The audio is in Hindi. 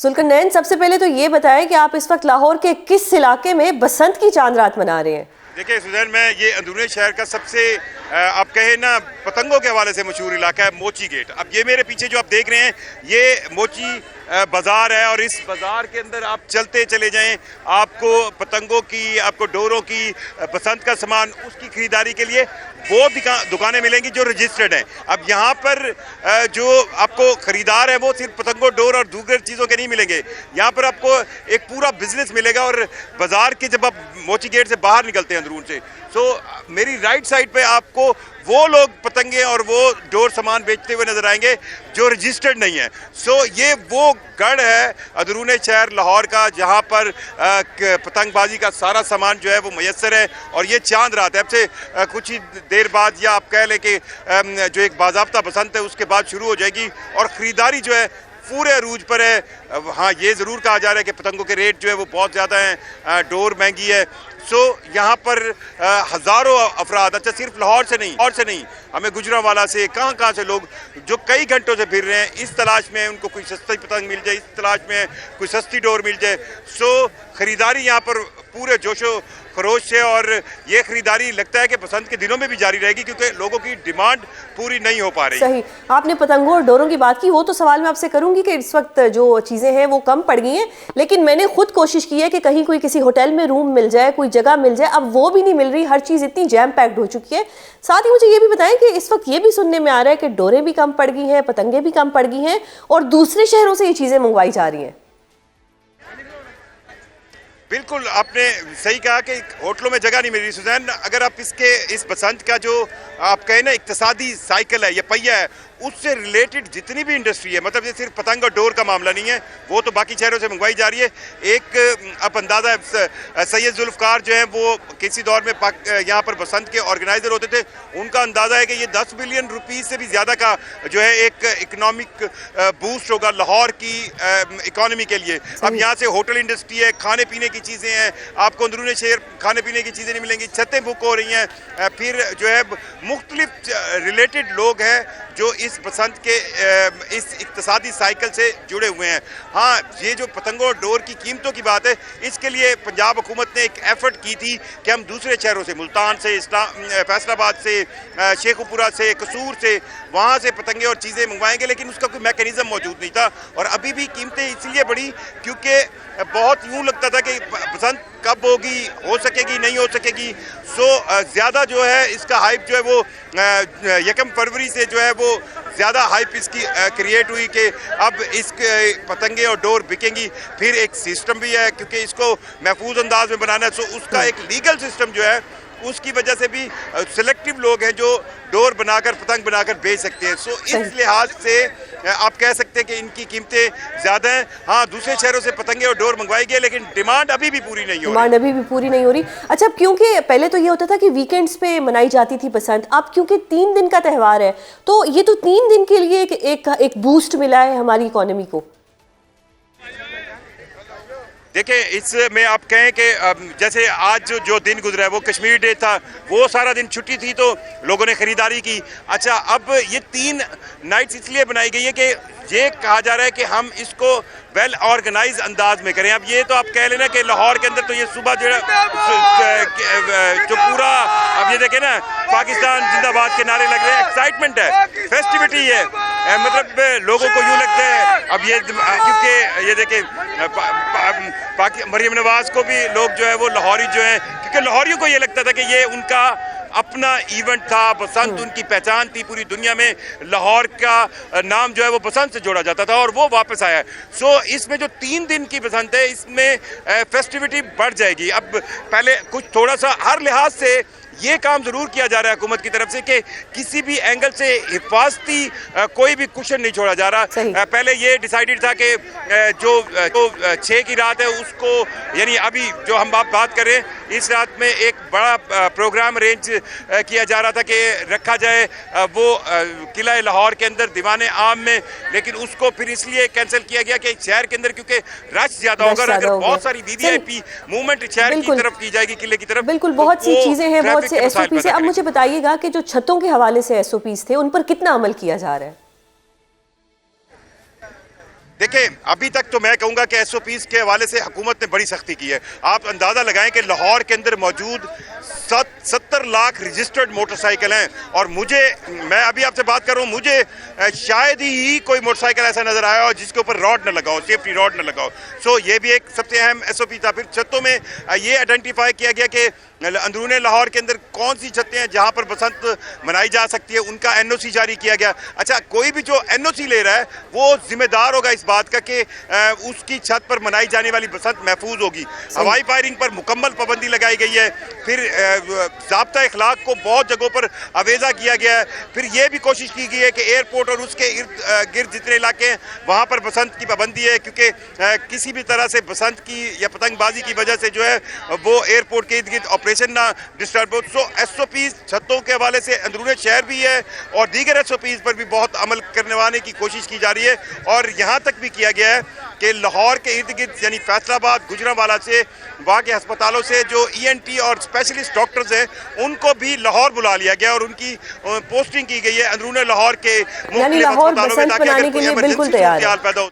सुल्कनैन, सबसे पहले तो ये बताएं कि आप इस वक्त लाहौर के किस इलाके में बसंत की चांद रात मना रहे हैं। देखिए सुजैन, मैं ये अंदरूनी शहर का सबसे आप कहें ना पतंगों के हवाले से मशहूर इलाका है मोची गेट। अब ये मेरे पीछे जो आप देख रहे हैं ये मोची बाज़ार है और इस बाज़ार के अंदर आप चलते चले जाएं, आपको पतंगों की, आपको डोरों की, बसंत का सामान, उसकी खरीदारी के लिए वो दुकानें मिलेंगी जो रजिस्टर्ड हैं। अब यहाँ पर जो आपको खरीदार है वो सिर्फ पतंगों, डोर और दूसरी चीज़ों के नहीं मिलेंगे। यहाँ पर आपको एक पूरा बिजनेस मिलेगा और बाज़ार के जब आप मोची गेट से बाहर निकलते हैं अंदरून से, मेरी राइट साइड पे आपको वो लोग पतंगे और वो डोर सामान बेचते हुए नजर आएंगे जो रजिस्टर्ड नहीं है। ये वो गढ़ है अंदरूनी शहर लाहौर का जहां पर पतंगबाजी का सारा सामान जो है वो मैसर है। और ये चांद रात है, अब से कुछ ही देर बाद या आप कह लें कि जो एक बाज़ाब्ता बसंत है उसके बाद शुरू हो जाएगी और ख़रीदारी जो है पूरे अरूज पर है। हाँ, ये ज़रूर कहा जा रहा है कि पतंगों के रेट जो है वो बहुत ज़्यादा हैं, डोर महंगी है। यहाँ पर हज़ारों अफराद, अच्छा सिर्फ लाहौर से नहीं, हमें गुजरांवाला से कहाँ से लोग जो कई घंटों से फिर रहे हैं इस तलाश में उनको कोई सस्ती पतंग मिल जाए, इस तलाश में कोई सस्ती डोर मिल जाए। ख़रीदारी यहाँ पर पूरे जोशो खरोश से, और ये खरीदारी लगता है कि बसंत के दिनों में भी जारी रहेगी क्योंकि लोगों की डिमांड पूरी नहीं हो पा रही। सही, आपने पतंगों और डोरों की बात की, वो तो सवाल मैं आपसे करूंगी कि इस वक्त जो चीज़ें हैं वो कम पड़ गई हैं, लेकिन मैंने खुद कोशिश की है कि कहीं कोई किसी होटल में रूम मिल जाए, कोई जगह मिल जाए, अब वो भी नहीं मिल रही। हर चीज़ इतनी जैम पैक्ड हो चुकी है। साथ ही मुझे ये भी बताएं कि इस वक्त ये भी सुनने में आ रहा है कि डोरें भी कम पड़ गई हैं, पतंगे भी कम पड़ गई हैं और दूसरे शहरों से ये चीज़ें मंगवाई जा रही हैं। बिल्कुल आपने सही कहा कि होटलों में जगह नहीं मिल रही सुजैन। अगर आप इस बसंत का जो आप कहें ना इक्तिसादी साइकिल है, ये पहिया है, उससे रिलेटेड जितनी भी इंडस्ट्री है, मतलब ये सिर्फ पतंग और डोर का मामला नहीं है, वो तो बाकी शहरों से मंगवाई जा रही है। एक आप अंदाज़ा है, सैयद जुल्फ़कार जो हैं वो किसी दौर में यहाँ पर बसंत के ऑर्गेनाइज़र होते थे, उनका अंदाज़ा है कि ये 10 बिलियन रुपीज़ से भी ज़्यादा का जो है एक इकनॉमिक बूस्ट होगा लाहौर की इकॉनमी के लिए। अब यहाँ से होटल इंडस्ट्री है, खाने पीने की चीज़ें हैं, आपको अंदरूनी शहर खाने पीने की चीज़ें नहीं मिलेंगी, छतें बुक हो रही हैं, फिर जो है मुख्तलिफ रिलेटेड लोग हैं जो इस बसंत के इस इक्तिसादी साइकिल से जुड़े हुए हैं। हाँ, ये जो पतंगों और डोर की कीमतों की बात है, इसके लिए पंजाब हुकूमत ने एक एफर्ट की थी कि हम दूसरे शहरों से, मुल्तान से, फैसलाबाद से, शेखुपुरा से, कसूर से, वहाँ से पतंगे और चीज़ें मंगवाएंगे, लेकिन उसका कोई मैकेनिज़्म मौजूद नहीं था। और अभी भी कीमतें इसलिए बढ़ी क्योंकि बहुत यूँ लगता था कि बसंत कब होगी, हो सकेगी, नहीं हो सकेगी। ज़्यादा जो है इसका हाइप जो है वो 1 फरवरी से जो है वो ज़्यादा हाइप इसकी क्रिएट हुई कि अब इस पतंगे और डोर बिकेंगी। फिर एक सिस्टम भी है क्योंकि इसको महफूज अंदाज में बनाना है, उसका एक लीगल सिस्टम जो है उसकी वजह से भी सिलेक्टिव लोग हैं जो डोर बनाकर, पतंग बनाकर बेच सकते हैं। इस लिहाज से आप कह सकते हैं कि इनकी कीमतें ज़्यादा हैं। हाँ, दूसरे शहरों से पतंगे और डोर मंगवाई गई, लेकिन डिमांड अभी भी पूरी नहीं हो रही। अच्छा, क्योंकि पहले तो ये होता था कि वीकेंड्स पे मनाई जाती थी बसंत, अब क्योंकि 3 दिन का त्यौहार है तो ये तो 3 दिन के लिए एक बूस्ट मिला है हमारी इकोनॉमी को। देखिए, इसमें आप कहें कि जैसे आज जो दिन गुजरा है वो कश्मीर डे था, वो सारा दिन छुट्टी थी तो लोगों ने ख़रीदारी की। अच्छा, अब ये 3 नाइट्स इसलिए बनाई गई है कि ये कहा जा रहा है कि हम इसको वेल ऑर्गेनाइज अंदाज में करें। अब ये तो आप कह लेना कि लाहौर के अंदर तो ये सुबह जो पूरा, अब ये देखें ना, पाकिस्तान जिंदाबाद के नारे लग रहे हैं, एक्साइटमेंट है, फेस्टिविटी है, मतलब लोगों को यूँ लगता है। अब ये क्योंकि ये देखें मरियम नवाज को भी लोग जो है वो लाहौरी जो है, क्योंकि लाहौरियों को ये लगता था कि ये उनका अपना इवेंट था, बसंत उनकी पहचान थी पूरी दुनिया में, लाहौर का नाम जो है वो बसंत से जोड़ा जाता था और वो वापस आया है। इसमें जो 3 दिन की बसंत है इसमें फेस्टिविटी बढ़ जाएगी। अब पहले कुछ थोड़ा सा हर लिहाज से ये काम ज़रूर किया जा रहा है हुकूमत की तरफ से कि किसी भी एंगल से हिफाजती कोई भी कुशन नहीं छोड़ा जा रहा। पहले ये डिसाइडेड था कि जो 6 की रात है उसको, यानी अभी जो हम बात कर रहे हैं, इस रात में एक बड़ा प्रोग्राम अरेंज किया जा रहा था कि रखा जाए वो किला लाहौर के अंदर दीवान आम में, लेकिन उसको फिर इसलिए कैंसिल किया गया कि शहर के अंदर क्योंकि रश ज़्यादा होगा, अगर बहुत सारी वीवीआईपी मूवमेंट शहर की तरफ की जाएगी, किले की तरफ। बिल्कुल, बहुत सी चीज़ें हैं, बहुत से एसओपी से। अब मुझे बताइएगा कि जो छतों के हवाले से एसओपीज थे उन पर कितना अमल किया जा रहा है? देखिए, अभी तक तो मैं कहूंगा कि एसओपीज के हवाले से हुकूमत ने बड़ी सख्ती की है। आप अंदाजा लगाएं कि लाहौर के अंदर मौजूद 70 लाख रजिस्टर्ड मोटरसाइकिल हैं और मैं अभी आपसे बात कर रहा हूं, मुझे शायद ही कोई मोटरसाइकिल ऐसा नजर आया हो जिसके ऊपर रॉड न लगाओ, सेफ्टी रॉड न लगाओ। सो ये भी एक सबसे अहम एसओपी था। फिर छतों में ये आइडेंटिफाई किया गया कि अंदरून लाहौर के अंदर कौन सी छतें हैं जहां पर बसंत मनाई जा सकती है, उनका एनओसी जारी किया गया। अच्छा, कोई भी जो एनओसी ले रहा है वो जिम्मेदार होगा इस बात का कि उसकी छत पर मनाई जाने वाली बसंत महफूज होगी। हवाई फायरिंग पर मुकम्मल पाबंदी लगाई गई है। फिर ज़ाब्ता इखलाक को बहुत जगहों पर अवेजा किया गया है। फिर ये भी कोशिश की गई है कि एयरपोर्ट और उसके इर्द गिर्द जितने इलाके हैं वहाँ पर बसंत की पाबंदी है, क्योंकि किसी भी तरह से बसंत की या पतंगबाजी की वजह से जो है वो एयरपोर्ट के इर्द गिर्द ऑपरेशन ना डिस्टर्ब हो। सो एसओपीज छतों के हवाले से अंदरूनी शहर भी है और दीगर एसओपीज पर भी बहुत अमल करने की कोशिश की जा रही है। और यहाँ तक भी किया गया है कि लाहौर के इर्द गिर्द यानी फैसलाबाद, गुजरांवाला से वहाँ के अस्पतालों से जो ENT और स्पेशलिस्ट डॉक्टर्स हैं उनको भी लाहौर बुला लिया गया और उनकी पोस्टिंग की गई है अंदरूनी लाहौर के मुख्तलिफ अस्पतालों में, ताकि अगर कोई इमरजेंसी सूरत हाल पैदा हो।